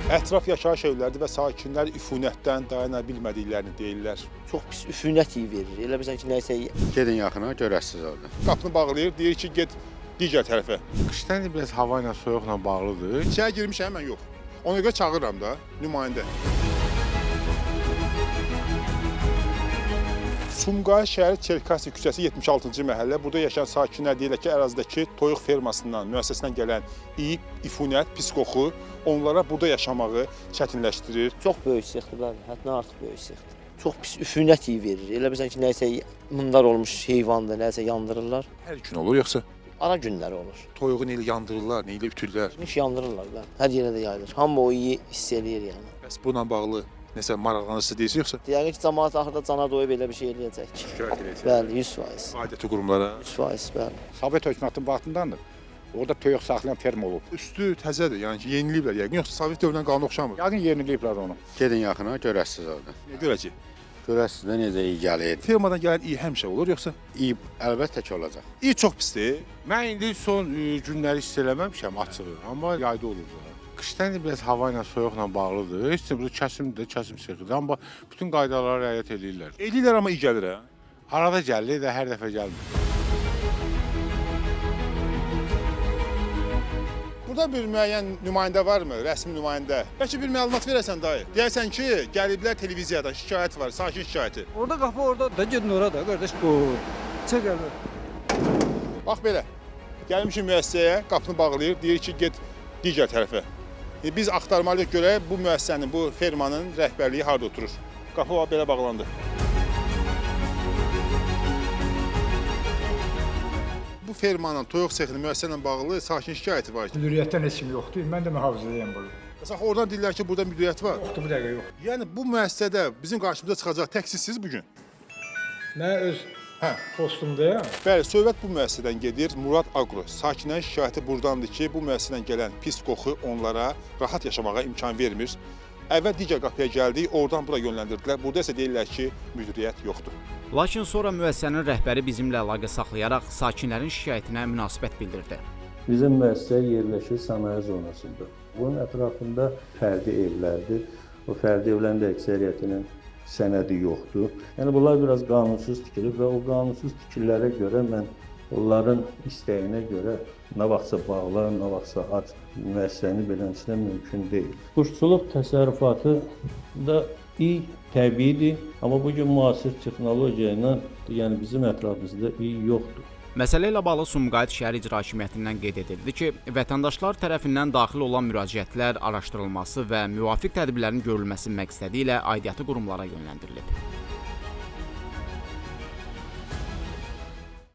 Ətraf yaşayış evləridir və sakinlər üfunətdən dayana bilmədiklərini deyirlər. Çox pis üfunət iyi verir. Elə bilirsən ki, nəyisə Gedin yaxına, görəsiz orada. Qapını bağlayır, deyir ki, get digər tərəfə. Qışdan biraz hava ilə, soyuqla bağlıdır. İçəri girmişəm, mən yox. Ona görə çağırıram da, nümayəndə. Sumqayıt şəhəri Çerkasi küçəsi 76-cı məhəllə. Burada yaşayan sakinlər deyirlər ki, ərazidəki toyuq fermasından, müəssisəsindən gələn iyi, ifunət, pis qoxu onlara burada yaşamağı çətinləşdirir. çox böyük sexdir, bəli, həddən artıq böyük sexdir. Çox pis üfunət iyi verir. Elə bilirsən ki, nəyisə mındar olmuş heyvandır, nəyisə yandırırlar. Hər gün olur yoxsa? Ara günləri olur. Toyuğu neyle yandırırlar, neyle ütürlər? İş yandırırlar, bəli. Hər yerə də yayılır. Hamı o iyi hiss eləyir yəni. Bəs bununla bağlı nəsə maraqlanırsınız deyirsiniz yoxsa? Yəqin ki, cəmaət axırda cana doyub elə bir şey eləyəcək. Şikayət edəcək. Bəli, 100%. Aidiyyəti qurumlara. 100%, bəli. Sovet hökumətinin vaxtındandır. Orada toyuq saxlayan ferma olub. Üstü təzədir, yəni ki, yeniliyiblər yəqin, yoxsa Sovet dövründən qanuna oxşamır. Yəqin yeniləyiblər onu. Gedin yaxına, görəsiz orada. Nə görəcək? Görəsiz də necə iyi gəlir. Firmadan gələn iyi həmişə olur yoxsa? İyi, əlbəttə ki, olacaq. İyi çox pisdir. Mən indi son günləri hiss eləməmişəm açığı, amma yayda olur. Qışdan biraz hava ilə, soyuqla bağlıdır. Heç də kəsimdir, kəsim sexidir. Amma bütün qaydalara riayət edirlər. Eləyirlər amma iyi gəlir hə? Arada gəlir də hər dəfə gəlmir. Burada bir müəyyən nümayəndə varmı, rəsmi nümayəndə? Bəlkə bir məlumat verəsən dayı. Deyərsən ki, gəliblər televiziyadan, şikayət var, sakin şikayəti. Orada qapı orada da gedin orada qardaş bu. Çək gəl. Bax belə. Gəlmişik müəssisəyə, qapını bağlayır, deyir ki, get digər tərəfə. Biz axtarmalıyıq görək bu müəssisənin, bu fermanın rəhbərliyi harda oturur. Qapı belə bağlandı. Bu fermanın, toyuq sexinin müəssisə ilə bağlı sakin şikayəti var. Müdiriyyətdən heç kim yoxdur. Mən də mühafizədəyəm burada. Məsələn, oradan deyirlər ki, burada müdiriyyət var. Yoxdur, bu dəqiqə yox. Yəni bu müəssisədə bizim qarşımıza çıxacaq təksizsiz bugün. Mən öz postumdayam. Bəli, söhbət bu müəssisədən gedir. Murad Agro. Sakinlərin şikayəti buradandır ki, bu müəssisədən gələn pis qoxu onlara rahat yaşamağa imkan vermir. Əvvəl digər qapıya gəldik, oradan bura yönləndirdilər. Burada isə deyirlər ki, müdiriyyət yoxdur. Lakin sonra müəssisənin rəhbəri bizimlə əlaqə saxlayaraq sakinlərin şikayətinə münasibət bildirdi. Bizim müəssisə yerləşir sənaye zonasında. Bunun ətrafında fərdi evlərdir. O fərdi evlərin də əksəriyyətinin sənədi yoxdur. Yəni bunlar biraz qanunsuz tikilib və o qanunsuz tikililərə görə mən onların istəyinə görə nə vaxtsa bağlar, nə vaxtsa aç müəssisəni beləsinə mümkün deyil. Quşçuluq təsərrüfatı da iyi, təbiidir, amma bugün müasir texnologiya ilə yəni bizim ətrafımızda iyi yoxdur. Məsələ ilə bağlı Sumqayıt şəhər İcra Hakimiyyətindən qeyd edildi ki, vətəndaşlar tərəfindən daxil olan müraciətlər araşdırılması və müvafiq tədbirlərin görülməsi məqsədi ilə aidiyyəti qurumlara yönləndirilib.